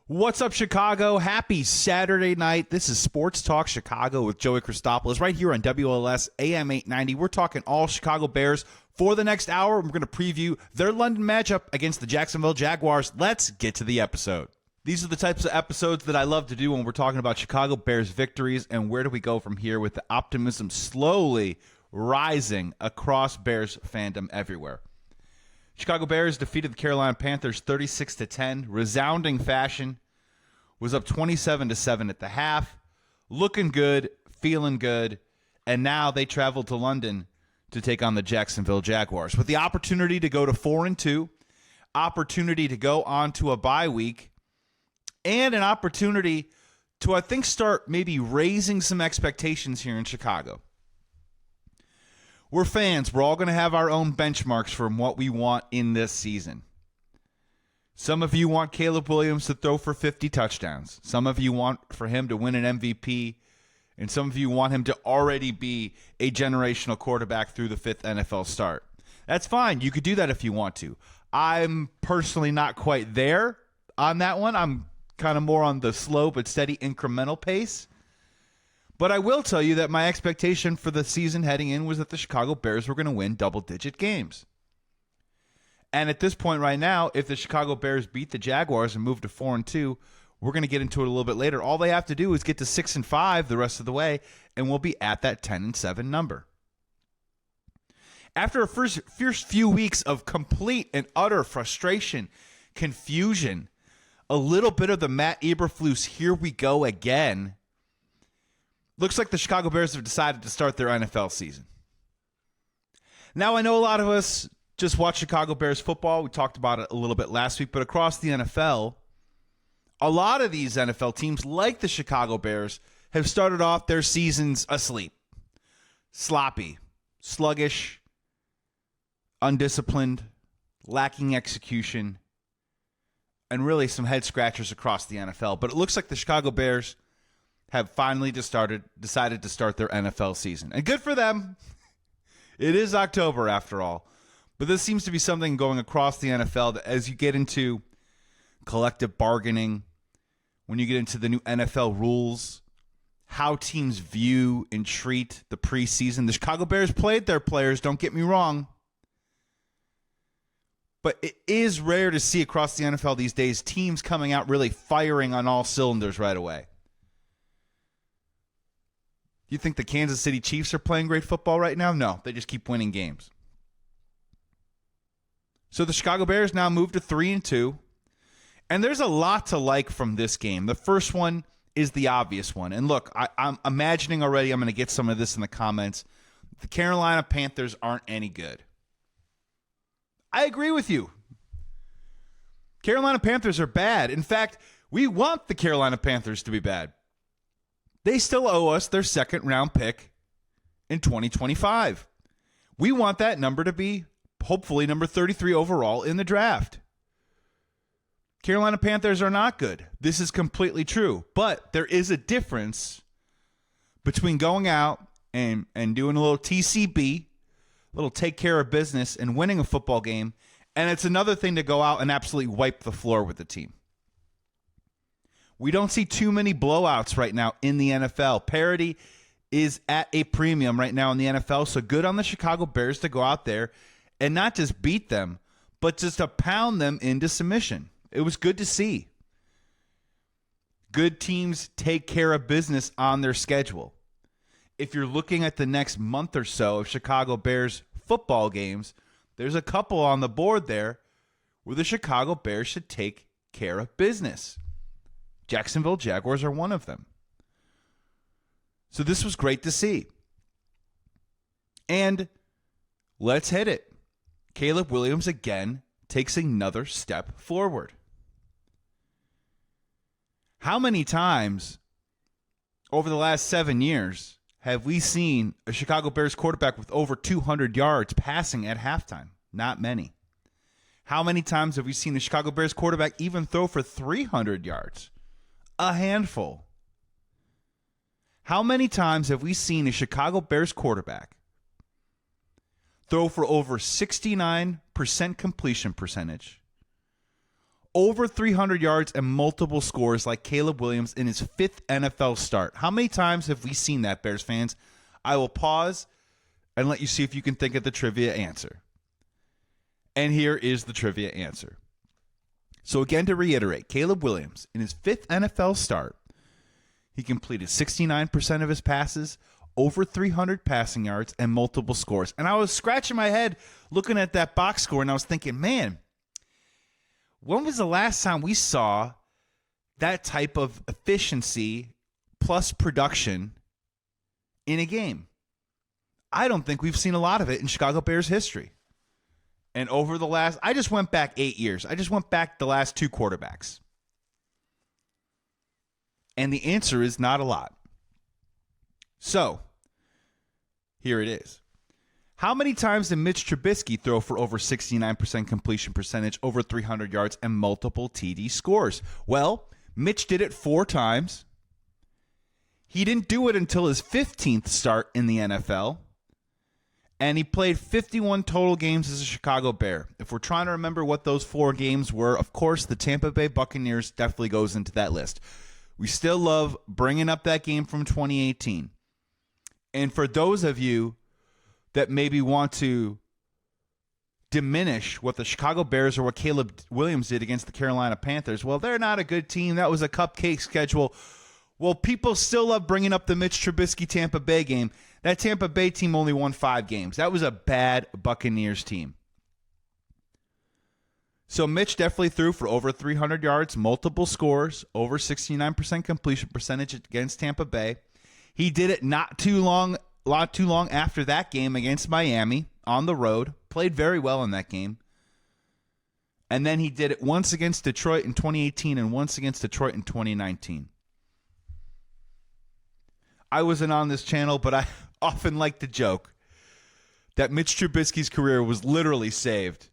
What's up, Chicago? Happy Saturday night. This is Sports Talk Chicago with Joey Christopoulos right here on WLS AM 890. We're talking all Chicago Bears for the next hour. We're going to preview their London matchup against the Jacksonville Jaguars. Let's get to the episode. These are the types of episodes that I love to do when we're talking about Chicago Bears victories and where do we go from here with the optimism slowly rising across Bears fandom everywhere. Chicago Bears defeated the Carolina Panthers 36-10, resounding fashion, was up 27-7 at the half, looking good, feeling good, and now they traveled to London to take on the Jacksonville Jaguars. With the opportunity to go to 4-2, opportunity to go on to a bye week, and an opportunity to, I think, start maybe raising some expectations here in Chicago. We're fans. We're all going to have our own benchmarks from what we want in this season. Some of you want Caleb Williams to throw for 50 touchdowns. Some of you want for him to win an MVP. And some of you want him to already be a generational quarterback through the fifth NFL start. That's fine. You could do that if you want to. I'm personally not quite there on that one. I'm kind of more on the slow but steady incremental pace. But I will tell you that my expectation for the season heading in was that the Chicago Bears were going to win double-digit games. And at this point right now, if the Chicago Bears beat the Jaguars and move to 4-2, we're going to get into it a little bit later. All they have to do is get to 6-5 the rest of the way, and we'll be at that 10-7 number. After a first few weeks of complete and utter frustration, confusion, a little bit of the Matt Eberflus, here we go again, looks like the Chicago Bears have decided to start their NFL season. Now, I know a lot of us just watch Chicago Bears football. We talked about it a little bit last week, but across the NFL, a lot of these NFL teams, like the Chicago Bears, have started off their seasons asleep, sloppy, sluggish, undisciplined, lacking execution, and really some head scratchers across the NFL. But it looks like the Chicago Bears have finally decided to start their NFL season. And good for them. It is October after all. But this seems to be something going across the NFL that as you get into collective bargaining, when you get into the new NFL rules, how teams view and treat the preseason. The Chicago Bears played their players, don't get me wrong. But it is rare to see across the NFL these days teams coming out really firing on all cylinders right away. You think the Kansas City Chiefs are playing great football right now? No, they just keep winning games. So the Chicago Bears now move to 3-2. And there's a lot to like from this game. The first one is the obvious one. And look, I'm imagining already I'm going to get some of this in the comments. The Carolina Panthers aren't any good. I agree with you. Carolina Panthers are bad. In fact, we want the Carolina Panthers to be bad. They still owe us their second-round pick in 2025. We want that number to be hopefully number 33 overall in the draft. Carolina Panthers are not good. This is completely true. But there is a difference between going out and doing a little TCB, a little take care of business, and winning a football game, and it's another thing to go out and absolutely wipe the floor with the team. We don't see too many blowouts right now in the NFL. Parity is at a premium right now in the NFL, so good on the Chicago Bears to go out there and not just beat them, but just to pound them into submission. It was good to see. Good teams take care of business on their schedule. If you're looking at the next month or so of Chicago Bears football games, there's a couple on the board there where the Chicago Bears should take care of business. Jacksonville Jaguars are one of them. So this was great to see. And let's hit it. Caleb Williams again takes another step forward. How many times over the last 7 years have we seen a Chicago Bears quarterback with over 200 yards passing at halftime? Not many. How many times have we seen a Chicago Bears quarterback even throw for 300 yards? A handful. How many times have we seen a Chicago Bears quarterback throw for over 69% completion percentage, over 300 yards and multiple scores like Caleb Williams in his 5th NFL start. How many times have we seen that, Bears fans? I will pause and let you see if you can think of the trivia answer. And here is the trivia answer. So again, to reiterate, Caleb Williams in his 5th NFL start, he completed 69% of his passes, over 300 passing yards, and multiple scores. And I was scratching my head looking at that box score, and I was thinking, man, when was the last time we saw that type of efficiency plus production in a game? I don't think we've seen a lot of it in Chicago Bears history. And over the last, I just went back 8 years. I just went back the last 2 quarterbacks. And the answer is not a lot. So, here it is. How many times did Mitch Trubisky throw for over 69% completion percentage, over 300 yards, and multiple TD scores? Well, Mitch did it 4 times. He didn't do it until his 15th start in the NFL. And he played 51 total games as a Chicago Bear. If we're trying to remember what those 4 games were, of course, the Tampa Bay Buccaneers definitely goes into that list. We still love bringing up that game from 2018. And for those of you that maybe want to diminish what the Chicago Bears or what Caleb Williams did against the Carolina Panthers, well, they're not a good team. That was a cupcake schedule. Well, people still love bringing up the Mitch Trubisky Tampa Bay game. That Tampa Bay team only won 5 games. That was a bad Buccaneers team. So Mitch definitely threw for over 300 yards, multiple scores, over 69% completion percentage against Tampa Bay. He did it not too long after that game against Miami on the road. Played very well in that game. And then he did it once against Detroit in 2018 and once against Detroit in 2019. I wasn't on this channel, but I often like to joke that Mitch Trubisky's career was literally saved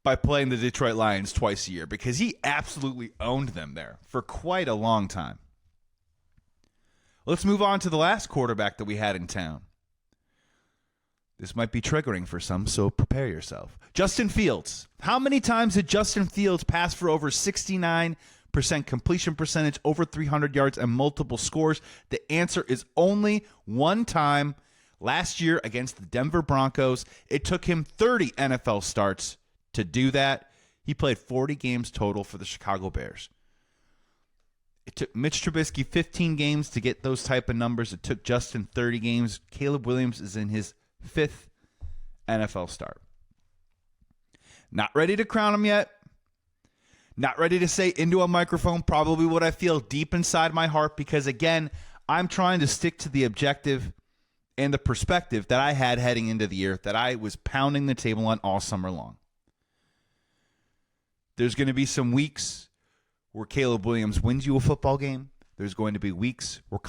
by playing the Detroit Lions twice a year because he absolutely owned them there for quite a long time. Let's move on to the last quarterback that we had in town. This might be triggering for some, so prepare yourself. Justin Fields. How many times did Justin Fields pass for over 69% completion percentage, over 300 yards, and multiple scores? The answer is only 1 time last year against the Denver Broncos. It took him 30 NFL starts to do that. He played 40 games total for the Chicago Bears. It took Mitch Trubisky 15 games to get those type of numbers. It took Justin 30 games. Caleb Williams is in his 5th NFL start. Not ready to crown him yet. Not ready to say into a microphone probably what I feel deep inside my heart because, again, I'm trying to stick to the objective and the perspective that I had heading into the year that I was pounding the table on all summer long. There's going to be some weeks where Caleb Williams wins you a football game. There's going to be weeks where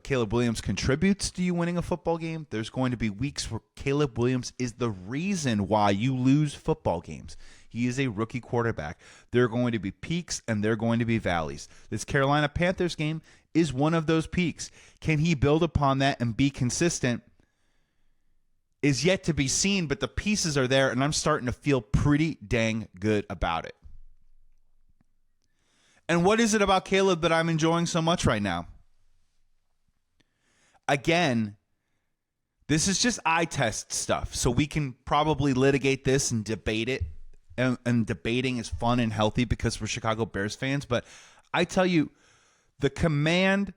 Caleb Williams contributes to you winning a football game. There's going to be weeks where Caleb Williams is the reason why you lose football games. He is a rookie quarterback. There are going to be peaks and there are going to be valleys. This Carolina Panthers game is one of those peaks. Can he build upon that and be consistent? Is yet to be seen, but the pieces are there, and I'm starting to feel pretty dang good about it. And what is it about Caleb that I'm enjoying so much right now? Again, this is just eye test stuff, so we can probably litigate this and debate it. And debating is fun and healthy because we're Chicago Bears fans. But I tell you, the command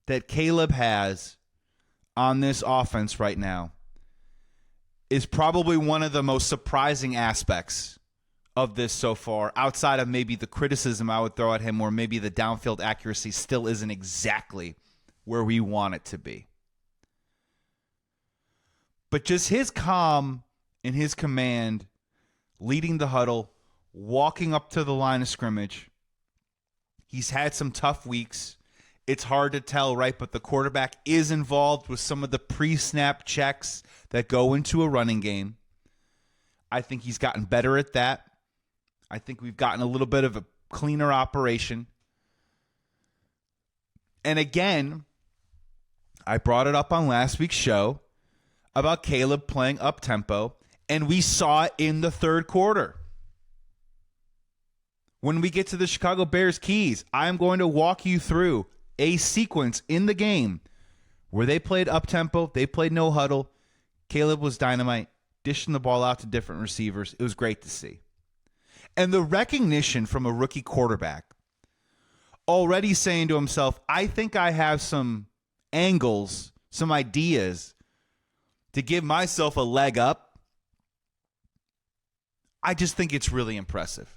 that Caleb has on this offense right now is probably one of the most surprising aspects of this so far, outside of maybe the criticism I would throw at him, or maybe the downfield accuracy still isn't exactly where we want it to be. But just his calm and his command, leading the huddle, walking up to the line of scrimmage. He's had some tough weeks. It's hard to tell, right? But the quarterback is involved with some of the pre-snap checks that go into a running game. I think he's gotten better at that. I think we've gotten a little bit of a cleaner operation. And again, I brought it up on last week's show about Caleb playing up-tempo, and we saw it in the third quarter. When we get to the Chicago Bears keys, I'm going to walk you through a sequence in the game where they played up-tempo, they played no huddle. Caleb was dynamite, dishing the ball out to different receivers. It was great to see. And the recognition from a rookie quarterback already saying to himself, I think I have some angles, some ideas to give myself a leg up. I just think it's really impressive.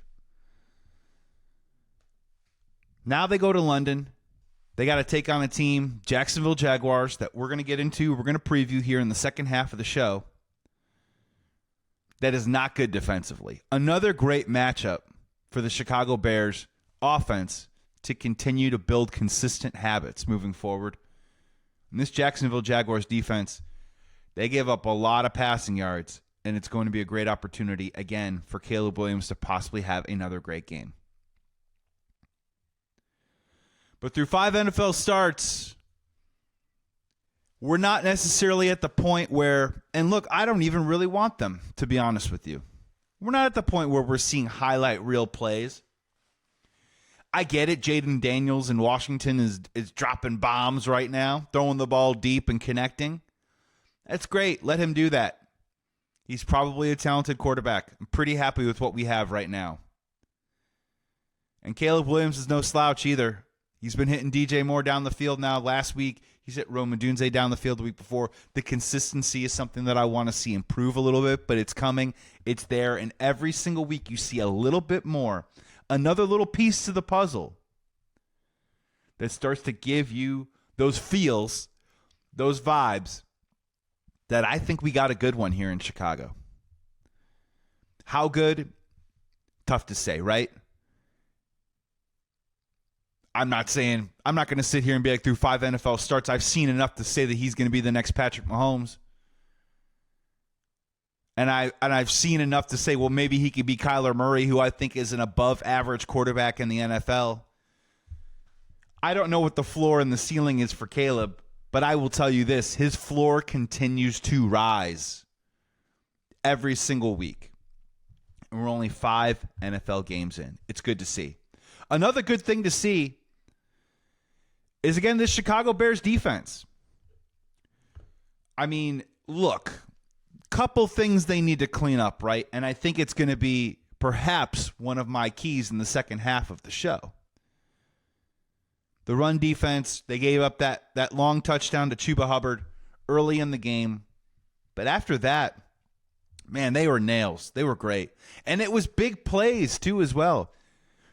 Now they go to London. They got to take on a team, Jacksonville Jaguars, that we're going to get into. We're going to preview here in the second half of the show. That is not good defensively. Another great matchup for the Chicago Bears offense to continue to build consistent habits moving forward. And this Jacksonville Jaguars defense, they give up a lot of passing yards, and it's going to be a great opportunity, again, for Caleb Williams to possibly have another great game. But through 5 NFL starts, we're not necessarily at the point where, and look, I don't even really want them, to be honest with you. We're not at the point where we're seeing highlight reel plays. I get it. Jaden Daniels in Washington is dropping bombs right now, throwing the ball deep and connecting. That's great. Let him do that. He's probably a talented quarterback. I'm pretty happy with what we have right now. And Caleb Williams is no slouch either. He's been hitting DJ Moore down the field now. Last week, he's hit Roman Dunze down the field the week before. The consistency is something that I want to see improve a little bit, but it's coming. It's there. And every single week you see a little bit more. Another little piece to the puzzle that starts to give you those feels, those vibes, that I think we got a good one here in Chicago. How good? Tough to say, right? I'm not going to sit here and be like, through 5 NFL starts, I've seen enough to say that he's going to be the next Patrick Mahomes. And I've seen enough to say, well, maybe he could be Kyler Murray, who I think is an above average quarterback in the NFL. I don't know what the floor and the ceiling is for Caleb, but I will tell you this, his floor continues to rise every single week. And we're only 5 NFL games in. It's good to see. Another good thing to see is, again, this Chicago Bears defense. I mean, look, couple things they need to clean up, right? And I think it's going to be perhaps one of my keys in the second half of the show. The run defense, they gave up that long touchdown to Chuba Hubbard early in the game. But after that, man, they were nails. They were great. And it was big plays, too, as well.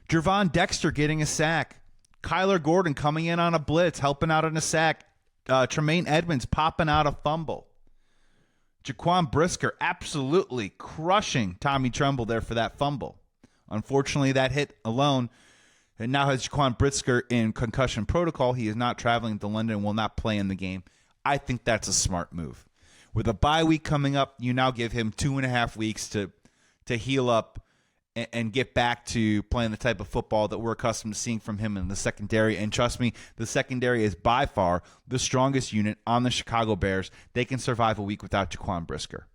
Gervon Dexter getting a sack. Kyler Gordon coming in on a blitz, helping out on a sack. Tremaine Edmonds popping out a fumble. Jaquan Brisker absolutely crushing Tommy Tremble there for that fumble. Unfortunately, that hit alone. And now has Jaquan Brisker in concussion protocol. He is not traveling to London and will not play in the game. I think that's a smart move. With a bye week coming up, you now give him 2.5 weeks to heal up and get back to playing the type of football that we're accustomed to seeing from him in the secondary. And trust me, the secondary is by far the strongest unit on the Chicago Bears. They can survive a week without Jaquan Brisker.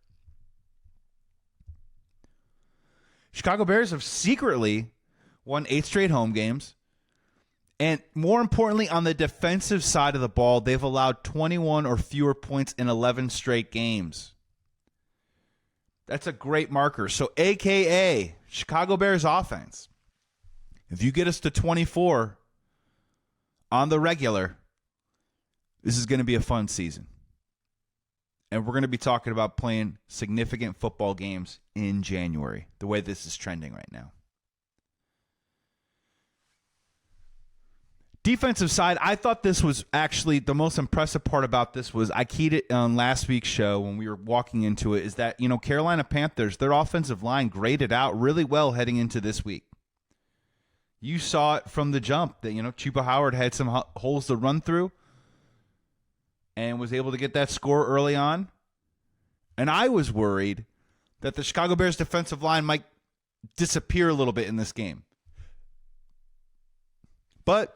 Chicago Bears have secretly won 8 straight home games. And more importantly, on the defensive side of the ball, they've allowed 21 or fewer points in 11 straight games. That's a great marker. So, AKA, Chicago Bears offense. If you get us to 24 on the regular, this is going to be a fun season. And we're going to be talking about playing significant football games in January, the way this is trending right now. Defensive side, I thought this was actually the most impressive part about this was I keyed it on last week's show when we were walking into it, is that, Carolina Panthers, their offensive line graded out really well heading into this week. You saw it from the jump that, Chuba Howard had some holes to run through and was able to get that score early on. And I was worried that the Chicago Bears defensive line might disappear a little bit in this game. But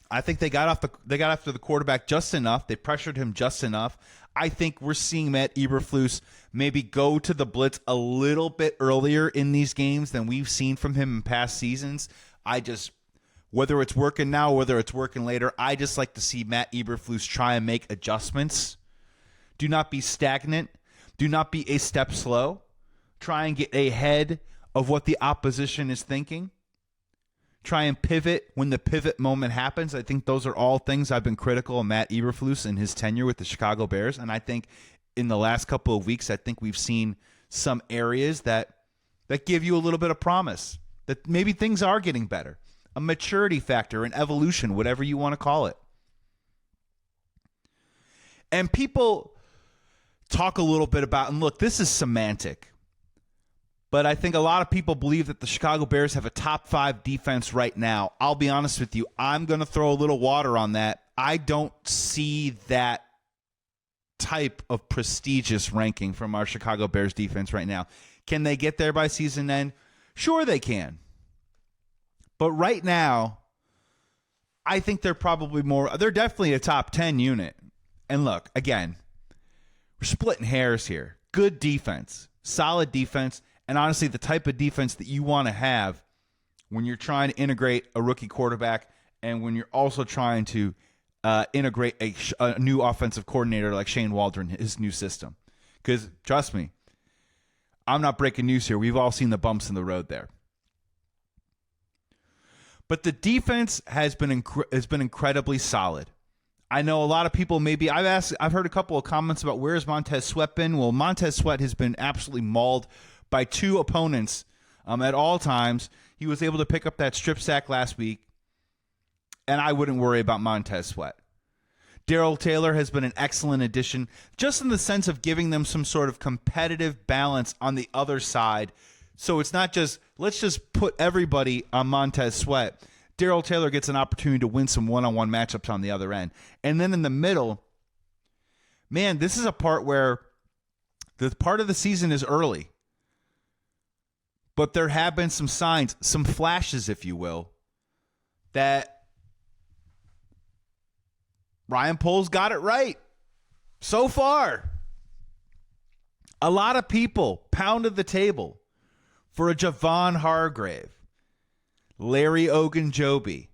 I think they got after the quarterback just enough. They pressured him just enough. I think we're seeing Matt Eberflus maybe go to the blitz a little bit earlier in these games than we've seen from him in past seasons. Whether it's working now, whether it's working later, I just like to see Matt Eberflus try and make adjustments. Do not be stagnant. Do not be a step slow. Try and get ahead of what the opposition is thinking. Try and pivot when the pivot moment happens. I think those are all things I've been critical of Matt Eberflus in his tenure with the Chicago Bears. And I think in the last couple of weeks, I think we've seen some areas that give you a little bit of promise that maybe things are getting better. A maturity factor, an evolution, whatever you want to call it. And people talk a little bit about, and look, this is semantic, but I think a lot of people believe that the Chicago Bears have a top 5 defense right now. I'll be honest with you. I'm going to throw a little water on that. I don't see that type of prestigious ranking from our Chicago Bears defense right now. Can they get there by season end? Sure they can. But right now, I think they're definitely a top 10 unit. And look, again, we're splitting hairs here. Good defense, solid defense, and honestly, the type of defense that you want to have when you're trying to integrate a rookie quarterback and when you're also trying to integrate a new offensive coordinator like Shane Waldron, his new system. Because trust me, I'm not breaking news here. We've all seen the bumps in the road there. But the defense has been incredibly solid. I know a lot of people I've heard a couple of comments about where's Montez Sweat been. Well, Montez Sweat has been absolutely mauled by 2 opponents at all times. He was able to pick up that strip sack last week, and I wouldn't worry about Montez Sweat. Darrell Taylor has been an excellent addition, just in the sense of giving them some sort of competitive balance on the other side. So it's not just, let's just put everybody on Montez Sweat. Darrell Taylor gets an opportunity to win some one-on-one matchups on the other end. And then in the middle, man, this is a part where the part of the season is early. But there have been some signs, some flashes, if you will, that Ryan Poles got it right so far. A lot of people pounded the table for a Javon Hargrave, Larry Ogunjobi,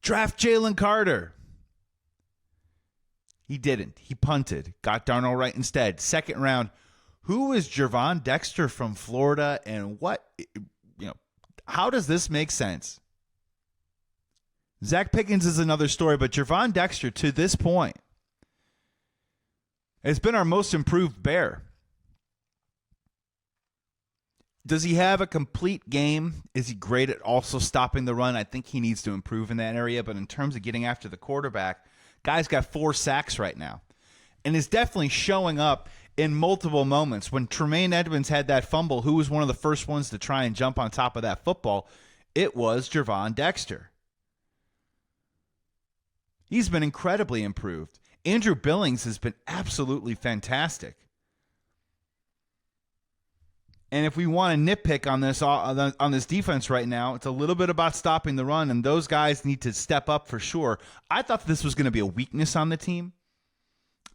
draft Jalen Carter. He didn't. He punted. Got Darnell Wright instead. Second round. Who is Gervon Dexter from Florida, and how does this make sense? Zach Pickens is another story, but Gervon Dexter, to this point, has been our most improved Bear. Does he have a complete game? Is he great at also stopping the run? I think he needs to improve in that area, but in terms of getting after the quarterback, guy's got 4 sacks right now and is definitely showing up in multiple moments. When Tremaine Edmonds had that fumble, who was one of the first ones to try and jump on top of that football? It was Gervon Dexter. He's been incredibly improved. Andrew Billings has been absolutely fantastic. And if we want to nitpick on this defense right now, it's a little bit about stopping the run, and those guys need to step up for sure. I thought this was going to be a weakness on the team.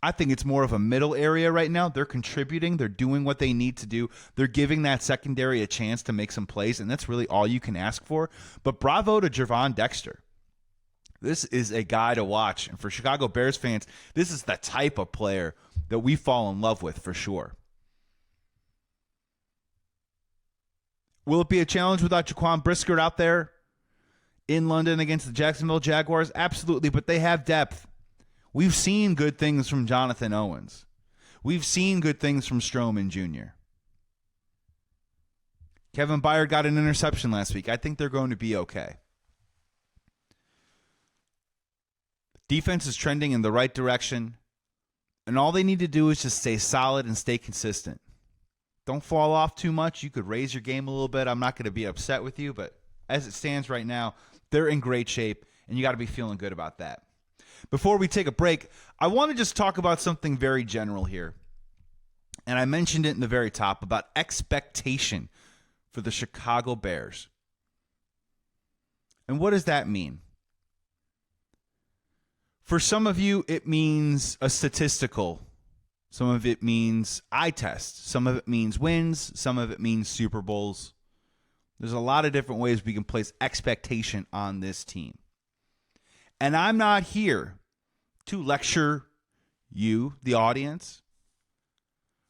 I think it's more of a middle area right now. They're contributing. They're doing what they need to do. They're giving that secondary a chance to make some plays, and that's really all you can ask for. But bravo to Gervon Dexter. This is a guy to watch. And for Chicago Bears fans, this is the type of player that we fall in love with for sure. Will it be a challenge without Jaquan Brisker out there in London against the Jacksonville Jaguars? Absolutely, but they have depth. We've seen good things from Jonathan Owens. We've seen good things from Stroman Jr. Kevin Byard got an interception last week. I think they're going to be okay. Defense is trending in the right direction, and all they need to do is just stay solid and stay consistent. Don't fall off too much. You could raise your game a little bit. I'm not going to be upset with you, but as it stands right now, they're in great shape, and you got to be feeling good about that. Before we take a break, I want to just talk about something very general here. And I mentioned it in the very top about expectation for the Chicago Bears. And what does that mean? For some of you, it means a statistical. Some of it means eye test. Some of it means wins. Some of it means Super Bowls. There's a lot of different ways we can place expectation on this team. And I'm not here to lecture you, the audience,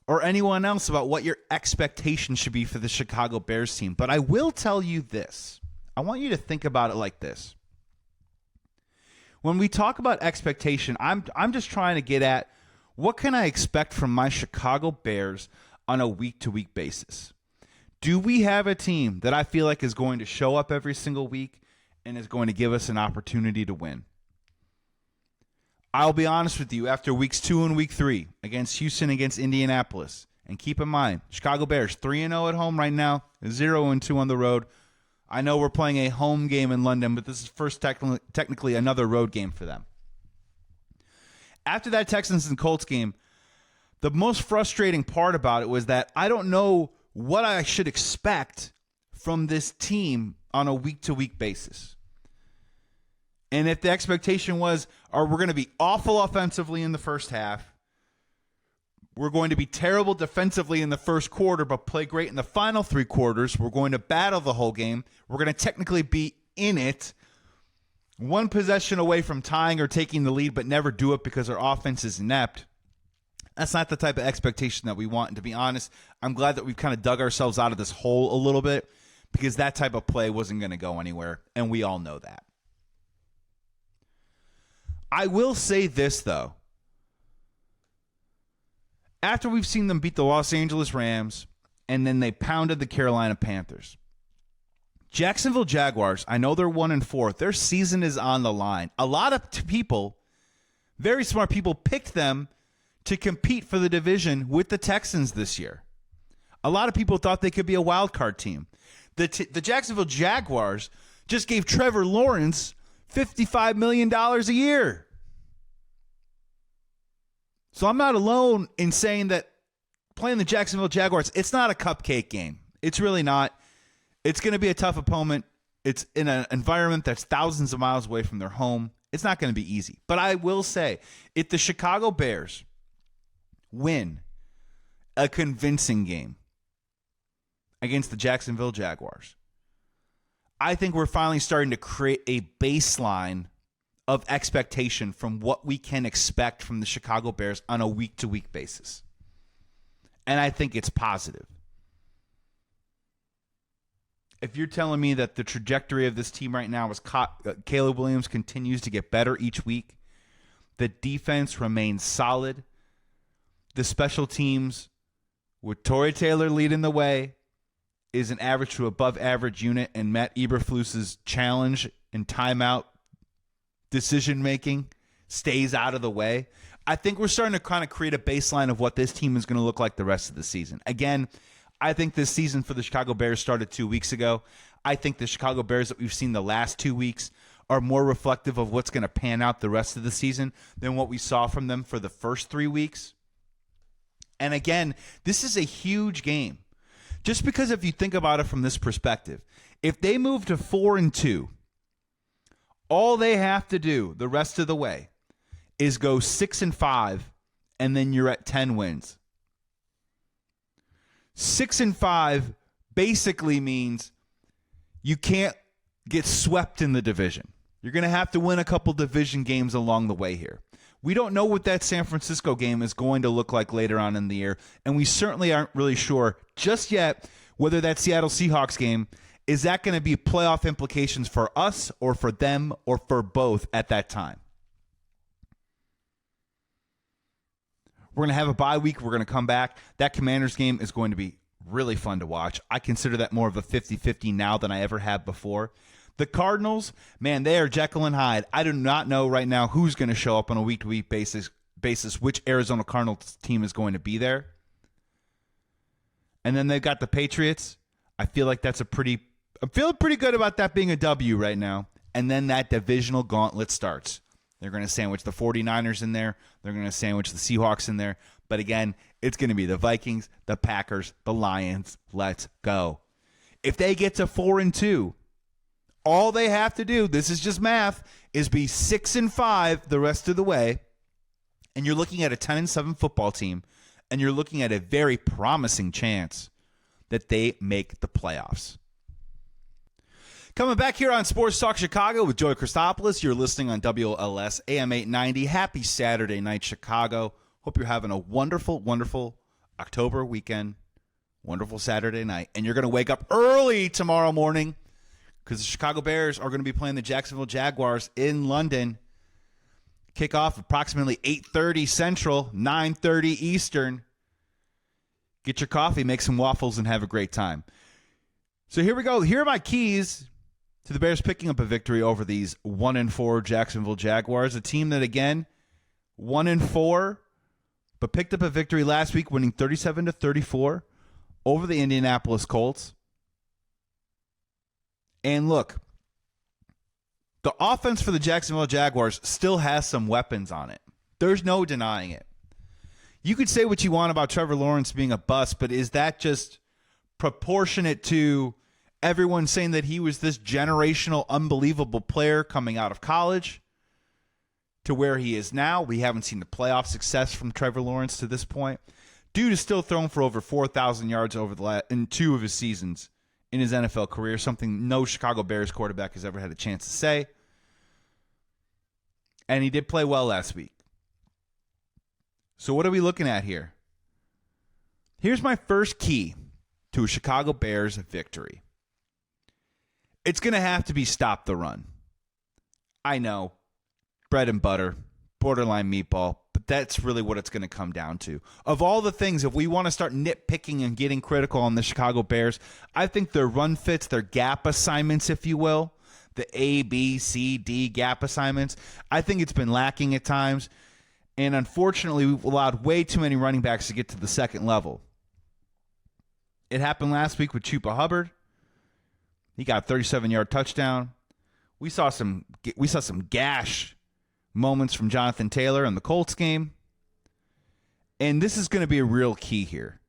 or anyone else about what your expectation should be for the Chicago Bears team. But I will tell you this. I want you to think about it like this. When we talk about expectation, I'm just trying to get at what can I expect from my Chicago Bears on a week-to-week basis. Do we have a team that I feel like is going to show up every single week and is going to give us an opportunity to win? I'll be honest with you, after weeks 2 and week 3 against Houston, against Indianapolis, and keep in mind, Chicago Bears 3-0 at home right now, 0-2 on the road. I know we're playing a home game in London, but this is first technically another road game for them. After that Texans and Colts game, the most frustrating part about it was that I don't know what I should expect from this team on a week-to-week basis. And if the expectation was, we're going to be awful offensively in the first half, we're going to be terrible defensively in the first quarter, but play great in the final 3 quarters, we're going to battle the whole game, we're going to technically be in it, one possession away from tying or taking the lead, but never do it because our offense is inept. That's not the type of expectation that we want. And to be honest, I'm glad that we've kind of dug ourselves out of this hole a little bit, because that type of play wasn't going to go anywhere, and we all know that. I will say this, though. After we've seen them beat the Los Angeles Rams, and then they pounded the Carolina Panthers, Jacksonville Jaguars, I know they're 1-4. Their season is on the line. A lot of people, very smart people, picked them to compete for the division with the Texans this year. A lot of people thought they could be a wild card team. The Jacksonville Jaguars just gave Trevor Lawrence $55 million a year. So I'm not alone in saying that playing the Jacksonville Jaguars, it's not a cupcake game. It's really not. It's going to be a tough opponent. It's in an environment that's thousands of miles away from their home. It's not going to be easy. But I will say, if the Chicago Bears win a convincing game against the Jacksonville Jaguars, I think we're finally starting to create a baseline of expectation from what we can expect from the Chicago Bears on a week-to-week basis. And I think it's positive. If you're telling me that the trajectory of this team right now is Caleb Williams continues to get better each week, the defense remains solid, the special teams with Torrey Taylor leading the way is an average to above average unit, and Matt Eberflus's challenge and timeout decision-making stays out of the way, I think we're starting to kind of create a baseline of what this team is going to look like the rest of the season. Again, I think this season for the Chicago Bears started 2 weeks ago. I think the Chicago Bears that we've seen the last 2 weeks are more reflective of what's going to pan out the rest of the season than what we saw from them for the first 3 weeks. And again, this is a huge game. Just because if you think about it from this perspective, if they move to 4-2, all they have to do the rest of the way is go 6-5, and then you're at 10 wins. 6-5 basically means you can't get swept in the division. You're going to have to win a couple division games along the way here. We don't know what that San Francisco game is going to look like later on in the year, and we certainly aren't really sure just yet whether that Seattle Seahawks game, is that going to be playoff implications for us or for them or for both at that time. We're going to have a bye week. We're going to come back. That Commanders game is going to be really fun to watch. I consider that more of a 50-50 now than I ever have before. The Cardinals, man, they are Jekyll and Hyde. I do not know right now who's going to show up on a week-to-week basis, which Arizona Cardinals team is going to be there. And then they've got the Patriots. I feel like I'm feeling pretty good about that being a W right now. And then that divisional gauntlet starts. They're going to sandwich the 49ers in there. They're going to sandwich the Seahawks in there. But again, it's going to be the Vikings, the Packers, the Lions. Let's go. If they get to 4-2, All they have to do, this is just math, is be 6-5 the rest of the way. And you're looking at a 10-7 football team, and you're looking at a very promising chance that they make the playoffs. Coming back here on Sports Talk Chicago with Joey Christopoulos. You're listening on WLS AM 890. Happy Saturday night, Chicago. Hope you're having a wonderful, wonderful October weekend. Wonderful Saturday night. And you're going to wake up early tomorrow morning because the Chicago Bears are going to be playing the Jacksonville Jaguars in London. Kickoff approximately 8:30 Central, 9:30 Eastern. Get your coffee, make some waffles, and have a great time. So here we go. Here are my keys to the Bears picking up a victory over these 1-4 Jacksonville Jaguars, a team that, again, 1-4, but picked up a victory last week, winning 37-34 over the Indianapolis Colts. And look, the offense for the Jacksonville Jaguars still has some weapons on it. There's no denying it. You could say what you want about Trevor Lawrence being a bust, but is that just proportionate to everyone saying that he was this generational, unbelievable player coming out of college to where he is now? We haven't seen the playoff success from Trevor Lawrence to this point. Dude is still thrown for over 4,000 yards in 2 of his seasons in his NFL career, something no Chicago Bears quarterback has ever had a chance to say. And he did play well last week. So what are we looking at here? Here's my first key to a Chicago Bears victory. It's going to have to be stop the run. I know, bread and butter, borderline meatball, but that's really what it's going to come down to. Of all the things, if we want to start nitpicking and getting critical on the Chicago Bears, I think their run fits, their gap assignments, if you will, the A, B, C, D gap assignments, I think it's been lacking at times. And unfortunately, we've allowed way too many running backs to get to the second level. It happened last week with Chuba Hubbard. He got a 37-yard touchdown. We saw some gash moments from Jonathan Taylor in the Colts game. And this is going to be a real key here.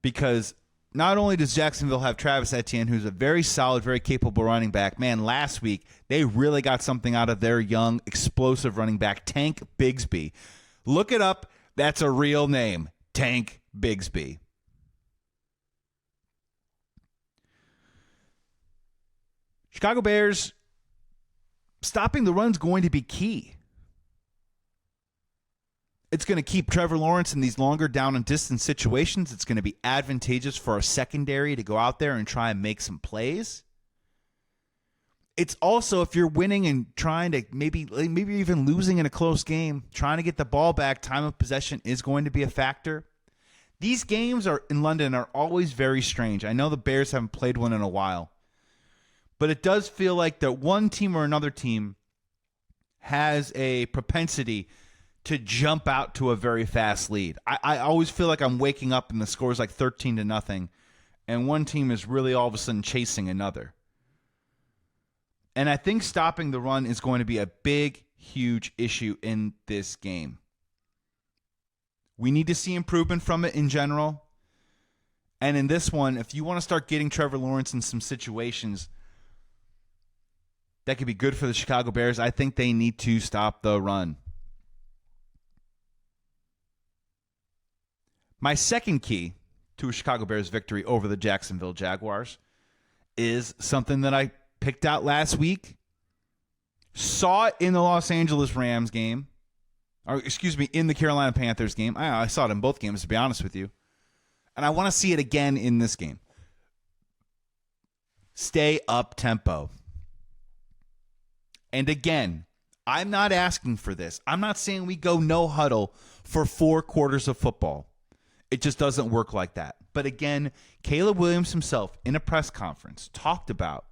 Because not only does Jacksonville have Travis Etienne, who's a very solid, very capable running back. Man, last week, they really got something out of their young, explosive running back, Tank Bigsby. Look it up. That's a real name, Tank Bigsby. Chicago Bears, stopping the run is going to be key. It's going to keep Trevor Lawrence in these longer down and distance situations. It's going to be advantageous for our secondary to go out there and try and make some plays. It's also, if you're winning and trying to maybe even losing in a close game, trying to get the ball back, time of possession is going to be a factor. These games in London are always very strange. I know the Bears haven't played one in a while. But it does feel like that one team or another team has a propensity to jump out to a very fast lead. I always feel like I'm waking up and the score is like 13-0, and one team is really all of a sudden chasing another. And I think stopping the run is going to be a big, huge issue in this game. We need to see improvement from it in general. And in this one, if you want to start getting Trevor Lawrence in some situations that could be good for the Chicago Bears, I think they need to stop the run. My second key to a Chicago Bears victory over the Jacksonville Jaguars is something that I picked out last week, saw it in the Los Angeles Rams game, in the Carolina Panthers game. I saw it in both games, to be honest with you. And I want to see it again in this game. Stay up tempo. And again, I'm not asking for this. I'm not saying we go no huddle for 4 quarters of football. It just doesn't work like that. But again, Caleb Williams himself in a press conference talked about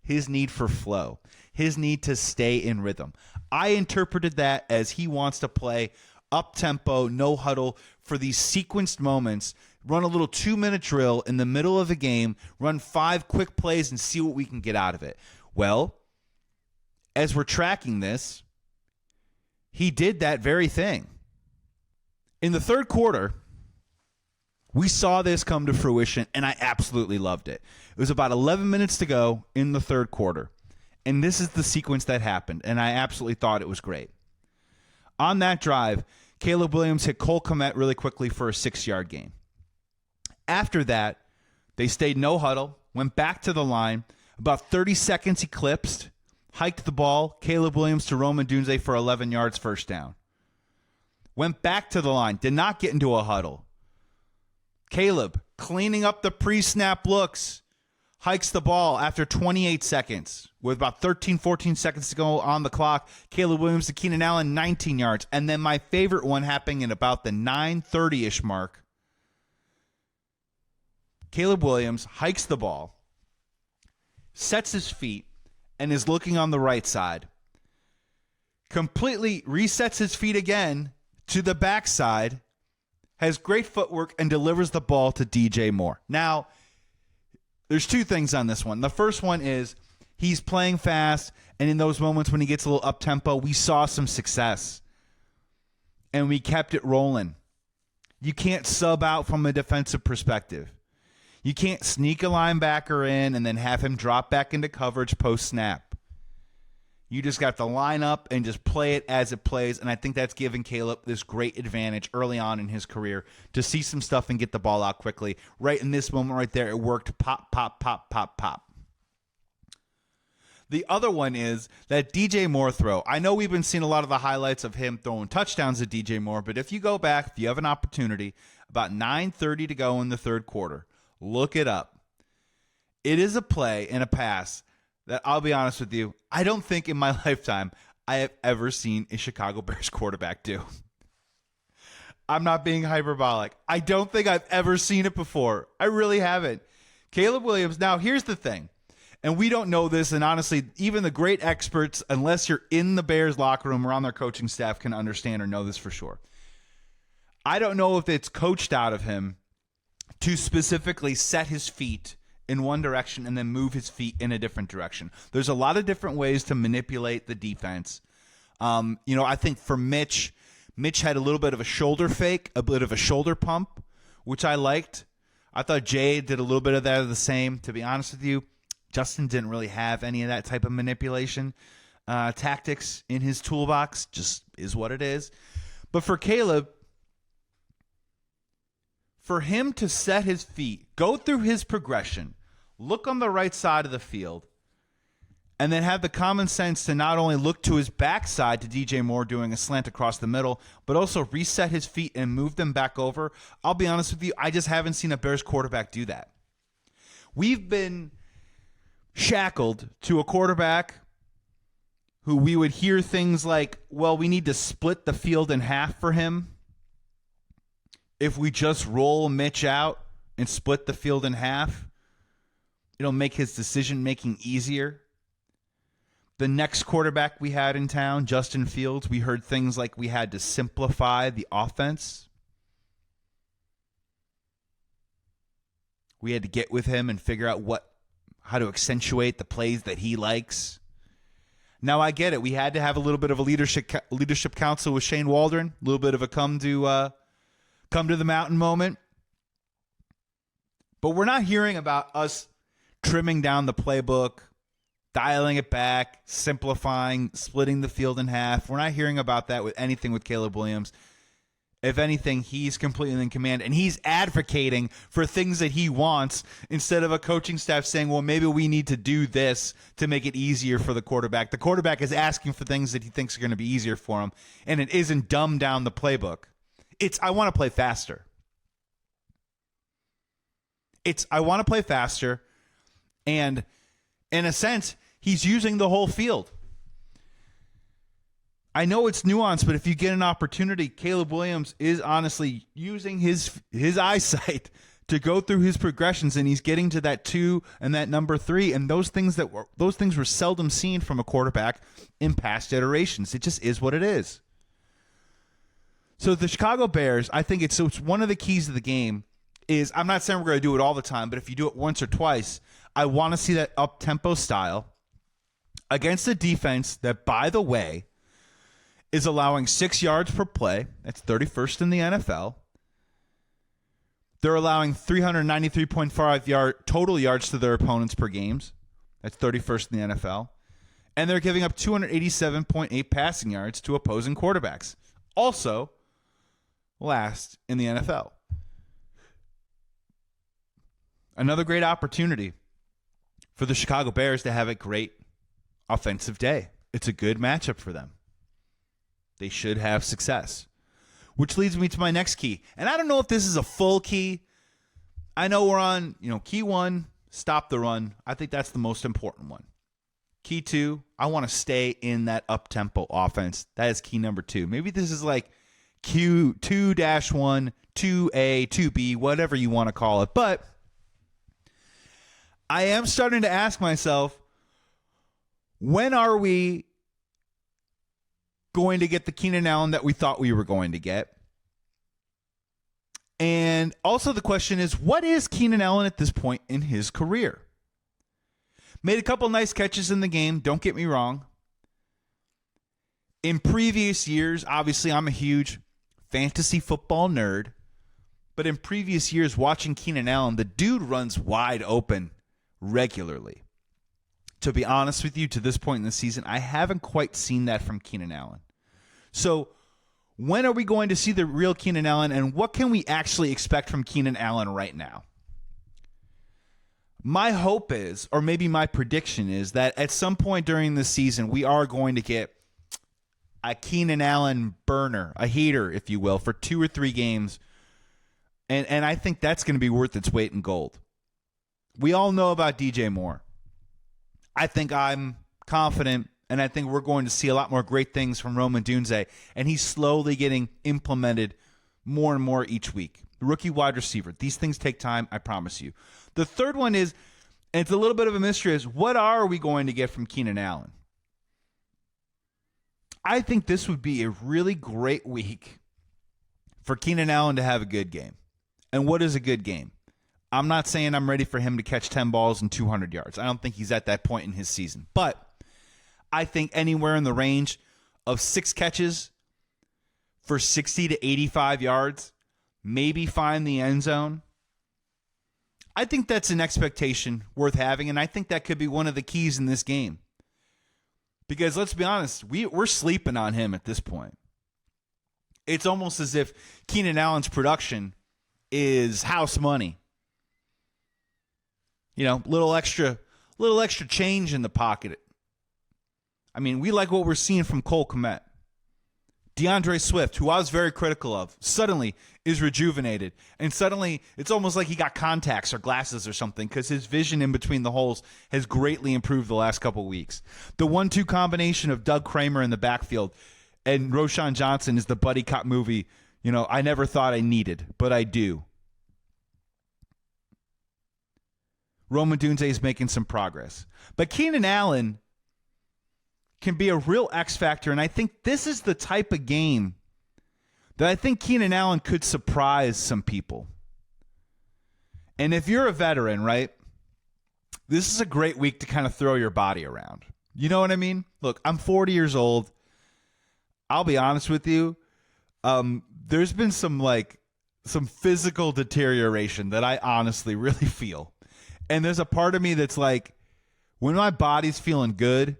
his need for flow, his need to stay in rhythm. I interpreted that as he wants to play up-tempo, no huddle for these sequenced moments, run a little 2-minute drill in the middle of a game, run 5 quick plays and see what we can get out of it. Well, as we're tracking this, he did that very thing. In the third quarter, We saw this come to fruition, and I absolutely loved it. It was about 11 minutes to go in the third quarter, and this is the sequence that happened, and I absolutely thought it was great. On that drive, Caleb Williams hit Cole Kmet really quickly for a 6-yard gain. After that, they stayed no huddle, went back to the line. About 30 seconds eclipsed, hiked the ball, Caleb Williams to Roman Dunze for 11 yards, first down. Went back to the line, did not get into a huddle. Caleb, cleaning up the pre-snap looks, hikes the ball after 28 seconds. With about 13, 14 seconds to go on the clock, Caleb Williams to Keenan Allen, 19 yards. And then my favorite one happening at about the 9:30-ish mark. Caleb Williams hikes the ball, sets his feet, and is looking on the right side. Completely resets his feet again to the backside, has great footwork, and delivers the ball to DJ Moore. Now, there's two things on this one. The first one is he's playing fast, and in those moments when he gets a little up-tempo, we saw some success, and we kept it rolling. You can't sub out from a defensive perspective. You can't sneak a linebacker in and then have him drop back into coverage post-snap. You just got to line up and just play it as it plays, and I think that's giving Caleb this great advantage early on in his career to see some stuff and get the ball out quickly. Right in this moment right there, it worked. Pop, pop, pop, pop, pop. The other one is that DJ Moore throw. I know we've been seeing a lot of the highlights of him throwing touchdowns at DJ Moore, but if you go back, if you have an opportunity, about 9:30 to go in the third quarter, look it up. It is a play and a pass that, I'll be honest with you, I don't think in my lifetime I have ever seen a Chicago Bears quarterback do. I'm not being hyperbolic. I don't think I've ever seen it before. I really haven't. Caleb Williams, now here's the thing, and we don't know this, and honestly, even the great experts, unless you're in the Bears locker room or on their coaching staff, can understand or know this for sure. I don't know if it's coached out of him to specifically set his feet in one direction and then move his feet in a different direction. There's a lot of different ways to manipulate the defense. I think for Mitch had a little bit of a shoulder fake, a bit of a shoulder pump, which I liked. I thought Jay did a little bit of that of the same. To be honest with you, Justin didn't really have any of that type of manipulation tactics in his toolbox. Just is what it is. But for Caleb, for him to set his feet, go through his progression, look on the right side of the field, and then have the common sense to not only look to his backside to DJ Moore doing a slant across the middle, but also reset his feet and move them back over. I'll be honest with you, I just haven't seen a Bears quarterback do that. We've been shackled to a quarterback who we would hear things like, well, we need to split the field in half for him. If we just roll Mitch out and split the field in half, it'll make his decision-making easier. The next quarterback we had in town, Justin Fields, we heard things like we had to simplify the offense. We had to get with him and figure out how to accentuate the plays that he likes. Now, I get it. We had to have a little bit of a leadership council with Shane Waldron, a little bit of a come to the mountain moment. But we're not hearing about us trimming down the playbook, dialing it back, simplifying, splitting the field in half. We're not hearing about that with anything with Caleb Williams. If anything, he's completely in command, and he's advocating for things that he wants instead of a coaching staff saying, well, maybe we need to do this to make it easier for the quarterback. The quarterback is asking for things that he thinks are going to be easier for him, and it isn't dumb down the playbook. It's, I want to play faster. I want to play faster, and in a sense, he's using the whole field. I know it's nuanced, but if you get an opportunity, Caleb Williams is honestly using his eyesight to go through his progressions, and he's getting to that 2 and that number 3, and those things were seldom seen from a quarterback in past iterations. It just is what it is. So the Chicago Bears, I think it's one of the keys of the game is, I'm not saying we're going to do it all the time, but if you do it once or twice, I want to see that up-tempo style against a defense that, by the way, is allowing 6 yards per play. That's 31st in the NFL. They're allowing 393.5 total yards to their opponents per games. That's 31st in the NFL. And they're giving up 287.8 passing yards to opposing quarterbacks. Also, last in the NFL. Another great opportunity for the Chicago Bears to have a great offensive day. It's a good matchup for them. They should have success. Which leads me to my next key. And I don't know if this is a full key. I know we're on, key 1, stop the run. I think that's the most important one. Key 2, I want to stay in that up-tempo offense. That is key number 2. Maybe this is like Q2-1, 2A, 2B, whatever you want to call it. But I am starting to ask myself, when are we going to get the Keenan Allen that we thought we were going to get? And also the question is, what is Keenan Allen at this point in his career? Made a couple nice catches in the game, don't get me wrong. In previous years, obviously I'm a huge fantasy football nerd, but in previous years watching Keenan Allen, the dude runs wide open regularly. To be honest with you, to this point in the season, I haven't quite seen that from Keenan Allen. So when are we going to see the real Keenan Allen, and what can we actually expect from Keenan Allen right now? My hope is, or maybe my prediction is, that at some point during the season, we are going to get a Keenan Allen burner, a heater, if you will, for 2 or 3 games. And I think that's going to be worth its weight in gold. We all know about DJ Moore. I think I'm confident, and I think we're going to see a lot more great things from Rome Odunze, and he's slowly getting implemented more and more each week. Rookie wide receiver. These things take time, I promise you. The third one is, and it's a little bit of a mystery, is what are we going to get from Keenan Allen? I think this would be a really great week for Keenan Allen to have a good game. And what is a good game? I'm not saying I'm ready for him to catch 10 balls and 200 yards. I don't think he's at that point in his season. But I think anywhere in the range of 6 catches for 60 to 85 yards, maybe find the end zone. I think that's an expectation worth having, and I think that could be one of the keys in this game. Because let's be honest, we're sleeping on him at this point. It's almost as if Keenan Allen's production is house money. Little extra change in the pocket. I mean, we like what we're seeing from Cole Kmet. DeAndre Swift, who I was very critical of, suddenly is rejuvenated. And suddenly it's almost like he got contacts or glasses or something, because his vision in between the holes has greatly improved the last couple weeks. The 1-2 combination of Doug Kramer in the backfield and Roschon Johnson is the buddy cop movie, I never thought I needed, but I do. Rome Odunze is making some progress. But Keenan Allen can be a real X factor, and I think this is the type of game that I think Keenan Allen could surprise some people. And if you're a veteran, right, this is a great week to kind of throw your body around. You know what I mean? Look, I'm 40 years old. I'll be honest with you. There's been some physical deterioration that I honestly really feel. And there's a part of me that's like, when my body's feeling good,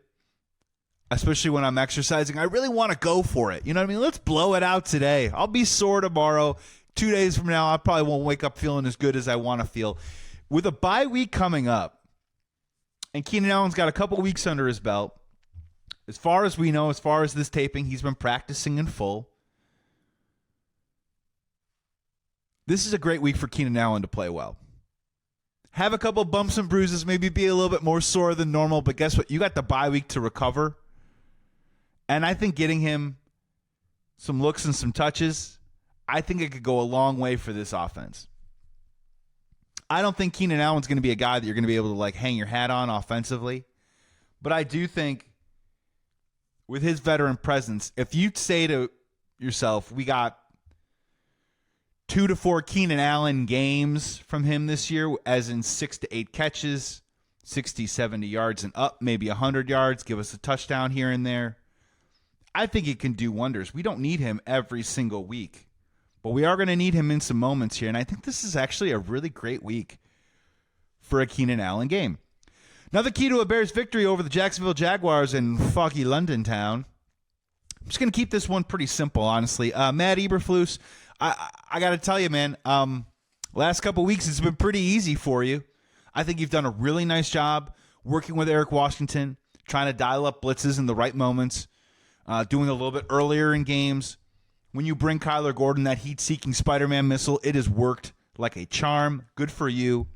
especially when I'm exercising, I really want to go for it. You know what I mean? Let's blow it out today. I'll be sore tomorrow. 2 days from now, I probably won't wake up feeling as good as I want to feel. With a bye week coming up, and Keenan Allen's got a couple weeks under his belt, as far as we know, as far as this taping, he's been practicing in full. This is a great week for Keenan Allen to play well. Have a couple bumps and bruises, maybe be a little bit more sore than normal, but guess what? You got the bye week to recover. And I think getting him some looks and some touches, I think it could go a long way for this offense. I don't think Keenan Allen's going to be a guy that you're going to be able to hang your hat on offensively. But I do think with his veteran presence, if you say to yourself, we got 2 to 4 Keenan Allen games from him this year, as in 6 to 8 catches, 60, 70 yards and up, maybe 100 yards, give us a touchdown here and there. I think it can do wonders. We don't need him every single week. But we are going to need him in some moments here, and I think this is actually a really great week for a Keenan Allen game. Another key to a Bears victory over the Jacksonville Jaguars in foggy London town. I'm just going to keep this one pretty simple, honestly. Matt Eberflus, I got to tell you, man, last couple weeks it's been pretty easy for you. I think you've done a really nice job working with Eric Washington, trying to dial up blitzes in the right moments, doing a little bit earlier in games. When you bring Kyler Gordon, that heat-seeking Spider-Man missile, it has worked like a charm. Good for you.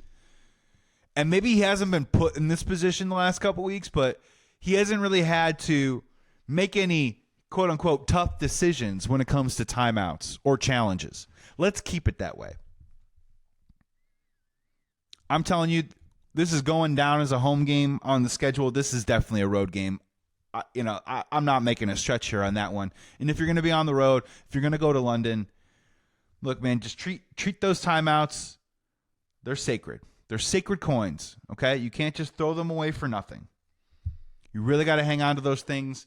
And maybe he hasn't been put in this position the last couple weeks, but he hasn't really had to make any quote-unquote tough decisions when it comes to timeouts or challenges. Let's keep it that way. I'm telling you, this is going down as a home game on the schedule. This is definitely a road game. I'm not making a stretch here on that one. And if you're going to be on the road, if you're going to go to London, look, man, just treat those timeouts. They're sacred. They're sacred coins, okay? You can't just throw them away for nothing. You really got to hang on to those things,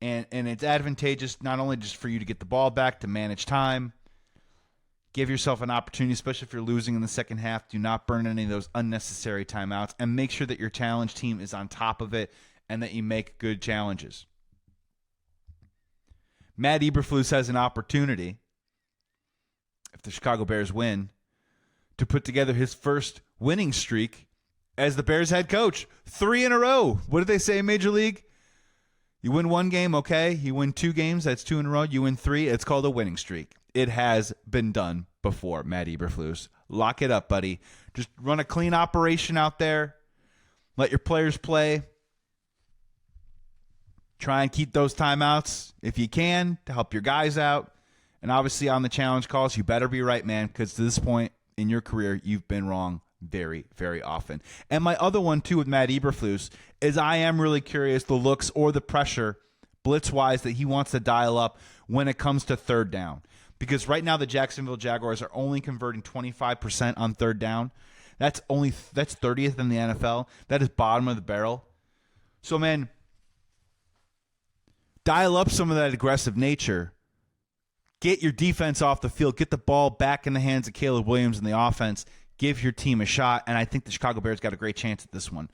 and it's advantageous not only just for you to get the ball back, to manage time, give yourself an opportunity, especially if you're losing in the second half. Do not burn any of those unnecessary timeouts, and make sure that your challenge team is on top of it and that you make good challenges. Matt Eberflus has an opportunity, if the Chicago Bears win, to put together his first winning streak as the Bears head coach. 3 in a row. What did they say in Major League? You win one game, okay. You win 2 games, that's 2 in a row. You win 3, it's called a winning streak. It has been done before, Matt Eberflus. Lock it up, buddy. Just run a clean operation out there. Let your players play. Try and keep those timeouts if you can to help your guys out. And obviously on the challenge calls, you better be right, man, because to this point in your career, you've been wrong very, very often. And my other one, too, with Matt Eberflus is I am really curious the looks or the pressure, blitz-wise, that he wants to dial up when it comes to third down. Because right now the Jacksonville Jaguars are only converting 25% on third down. That's 30th in the NFL. That is bottom of the barrel. So, man, dial up some of that aggressive nature. Get your defense off the field. Get the ball back in the hands of Caleb Williams and the offense. Give your team a shot, and I think the Chicago Bears got a great chance at this one.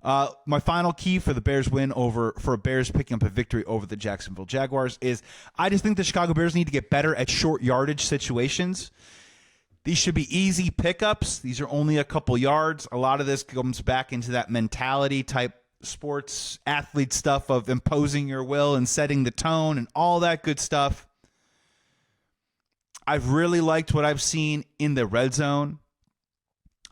My final key for the Bears win for Bears picking up a victory over the Jacksonville Jaguars is I just think the Chicago Bears need to get better at short yardage situations. These should be easy pickups. These are only a couple yards. A lot of this comes back into that mentality type sports athlete stuff of imposing your will and setting the tone and all that good stuff. I've really liked what I've seen in the red zone.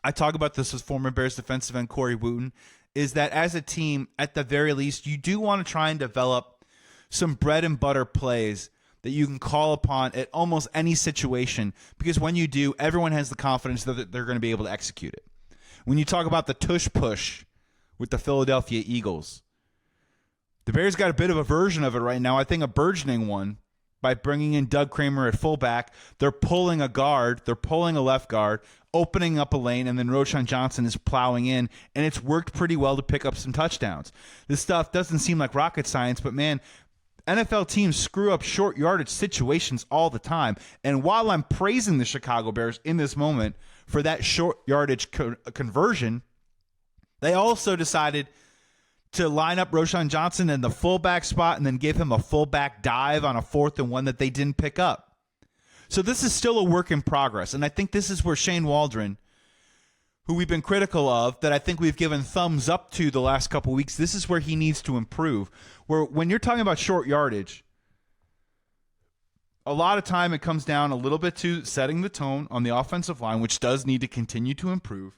I talk about this with former Bears defensive end Corey Wooten, is that as a team, at the very least, you do want to try and develop some bread and butter plays that you can call upon at almost any situation, because when you do, everyone has the confidence that they're going to be able to execute it. When you talk about the tush push with the Philadelphia Eagles, the Bears got a bit of a version of it right now, I think a burgeoning one, by bringing in Doug Kramer at fullback. They're pulling a guard, they're pulling a left guard, opening up a lane, and then Roschon Johnson is plowing in, and it's worked pretty well to pick up some touchdowns. This stuff doesn't seem like rocket science, but man, NFL teams screw up short yardage situations all the time. And while I'm praising the Chicago Bears in this moment for that short yardage conversion, they also decided to line up Roschon Johnson in the fullback spot and then give him a fullback dive on a 4th and 1 that they didn't pick up. So this is still a work in progress. And I think this is where Shane Waldron, who we've been critical of, that I think we've given thumbs up to the last couple weeks, this is where he needs to improve. Where when you're talking about short yardage, a lot of time it comes down a little bit to setting the tone on the offensive line, which does need to continue to improve.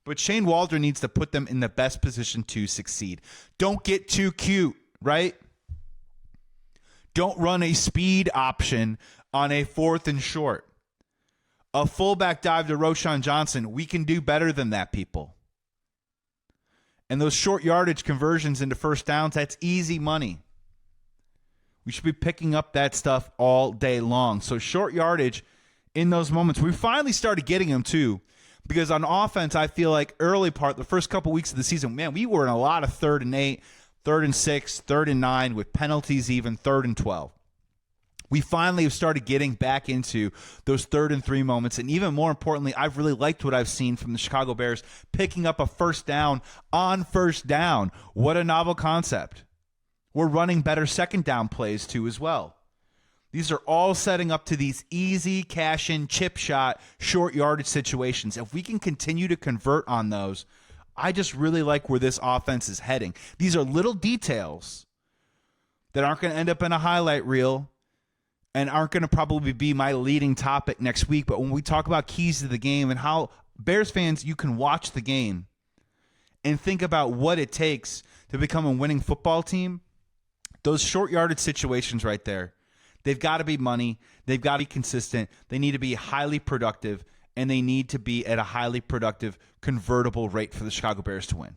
But Shane Waldron needs to put them in the best position to succeed. Don't get too cute, right? Don't run a speed option on a 4th and short. A fullback dive to Roschon Johnson, we can do better than that, people. And those short yardage conversions into first downs, that's easy money. We should be picking up that stuff all day long. So short yardage in those moments, we finally started getting them too. Because on offense, I feel like the first couple weeks of the season, man, we were in a lot of 3rd and 8, 3rd and 6, 3rd and 9, with penalties even, 3rd and 12. We finally have started getting back into those 3rd and 3 moments. And even more importantly, I've really liked what I've seen from the Chicago Bears picking up a first down on first down. What a novel concept. We're running better second down plays too as well. These are all setting up to these easy cash-in, chip shot, short yardage situations. If we can continue to convert on those, I just really like where this offense is heading. These are little details that aren't going to end up in a highlight reel and aren't going to probably be my leading topic next week. But when we talk about keys to the game and how Bears fans, you can watch the game and think about what it takes to become a winning football team, those short yardage situations right there, they've got to be money. They've got to be consistent. They need to be highly productive, and they need to be at a highly productive convertible rate for the Chicago Bears to win.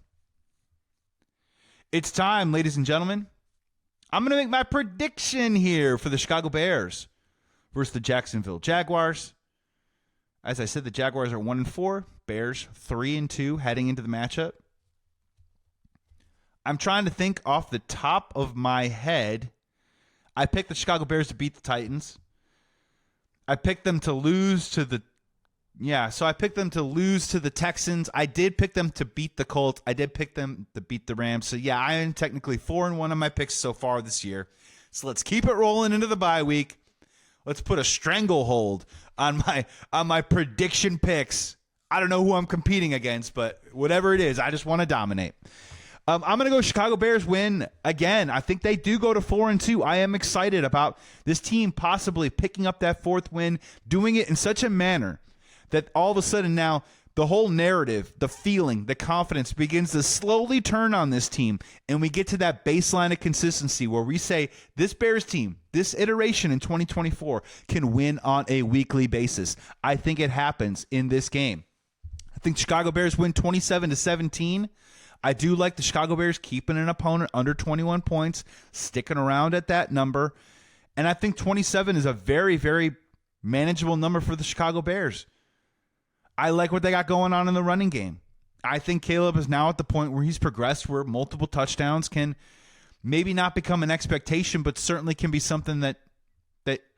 It's time, ladies and gentlemen. I'm going to make my prediction here for the Chicago Bears versus the Jacksonville Jaguars. As I said, the Jaguars are 1-4, Bears 3-2 heading into the matchup. I'm trying to think off the top of my head. I picked the Chicago Bears to beat the Titans. I picked them to lose to the Texans. I did pick them to beat the Colts. I did pick them to beat the Rams. So yeah, I am technically 4-1 on my picks so far this year. So let's keep it rolling into the bye week. Let's put a stranglehold on my prediction picks. I don't know who I'm competing against, but whatever it is, I just want to dominate. I'm going to go Chicago Bears win again. I think they do go to 4-2. I am excited about this team possibly picking up that 4th win, doing it in such a manner that all of a sudden now the whole narrative, the feeling, the confidence begins to slowly turn on this team, and we get to that baseline of consistency where we say this Bears team, this iteration in 2024 can win on a weekly basis. I think it happens in this game. I think Chicago Bears win 27-17. I do like the Chicago Bears keeping an opponent under 21 points, sticking around at that number. And I think 27 is a very, very manageable number for the Chicago Bears. I like what they got going on in the running game. I think Caleb is now at the point where he's progressed, where multiple touchdowns can maybe not become an expectation, but certainly can be something that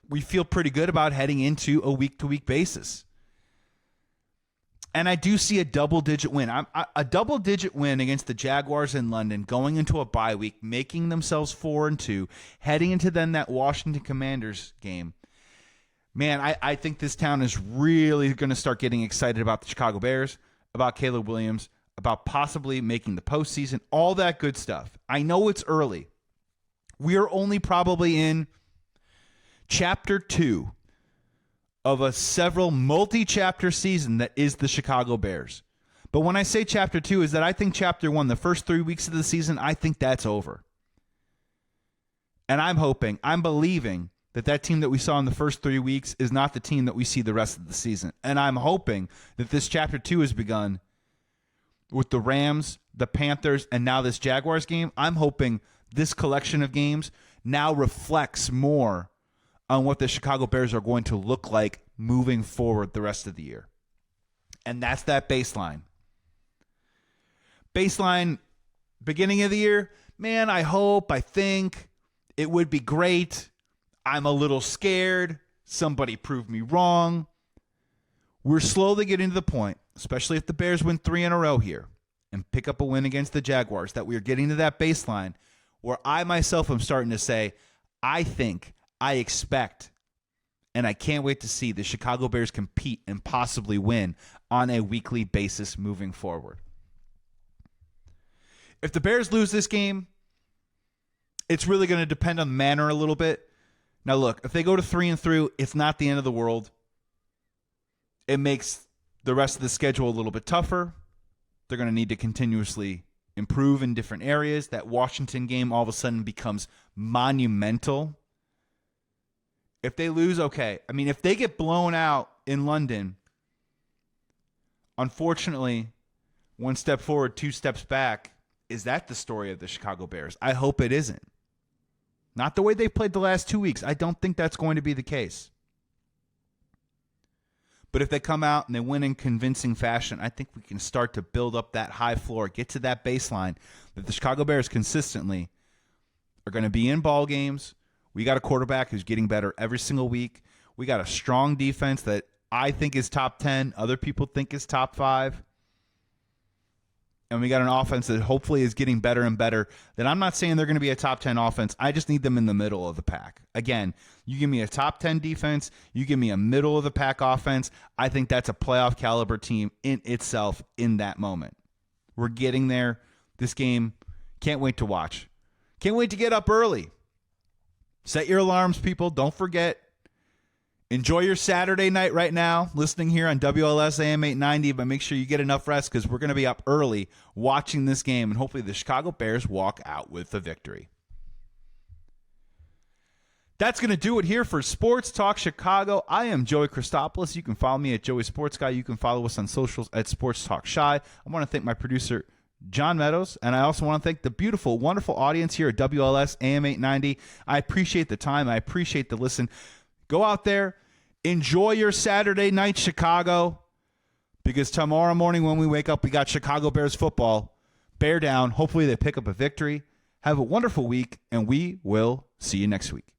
we feel pretty good about heading into a week-to-week basis. And I do see a double-digit win. A double-digit win against the Jaguars in London, going into a bye week, making themselves 4-2, heading into then that Washington Commanders game. Man, I think this town is really going to start getting excited about the Chicago Bears, about Caleb Williams, about possibly making the postseason, all that good stuff. I know it's early. We are only probably in Chapter 2 of a several multi-chapter season that is the Chicago Bears. But when I say Chapter 2 is that I think Chapter 1, the first 3 weeks of the season, I think that's over. And I'm believing that team that we saw in the first 3 weeks is not the team that we see the rest of the season. And I'm hoping that this Chapter 2 has begun with the Rams, the Panthers, and now this Jaguars game. I'm hoping this collection of games now reflects more on what the Chicago Bears are going to look like moving forward the rest of the year. And that's that baseline. Baseline, beginning of the year, man, I think it would be great. I'm a little scared. Somebody prove me wrong. We're slowly getting to the point, especially if the Bears win 3 in a row here and pick up a win against the Jaguars, that we are getting to that baseline where I myself am starting to say, I expect, and I can't wait to see the Chicago Bears compete and possibly win on a weekly basis moving forward. If the Bears lose this game, it's really going to depend on the manner a little bit. Now, look, if they go to 3-3, it's not the end of the world. It makes the rest of the schedule a little bit tougher. They're going to need to continuously improve in different areas. That Washington game all of a sudden becomes monumental. If they lose, okay. I mean, if they get blown out in London, unfortunately, 1 step forward, 2 steps back. Is that the story of the Chicago Bears? I hope it isn't. Not the way they played the last 2 weeks. I don't think that's going to be the case. But if they come out and they win in convincing fashion, I think we can start to build up that high floor, get to that baseline that the Chicago Bears consistently are going to be in ball games We got a quarterback who's getting better every single week. We got a strong defense that I think is top 10. Other people think is top 5. And we got an offense that hopefully is getting better and better. That I'm not saying they're going to be a top 10 offense. I just need them in the middle of the pack. Again, you give me a top 10 defense, you give me a middle of the pack offense. I think that's a playoff caliber team in itself in that moment. We're getting there. This game, can't wait to watch. Can't wait to get up early. Set your alarms, people. Don't forget. Enjoy your Saturday night right now, listening here on WLS AM 890, but make sure you get enough rest because we're going to be up early watching this game, and hopefully the Chicago Bears walk out with the victory. That's going to do it here for Sports Talk Chicago. I am Joey Christopoulos. You can follow me at Joey Sports Guy. You can follow us on socials at Sports Talk Shy. I want to thank my producer, John Meadows, and I also want to thank the beautiful, wonderful audience here at WLS AM 890. I appreciate the time. I appreciate the listen. Go out there, enjoy your Saturday night, Chicago, because tomorrow morning when we wake up, we got Chicago Bears football. Bear down. Hopefully they pick up a victory. Have a wonderful week, and we will see you next week.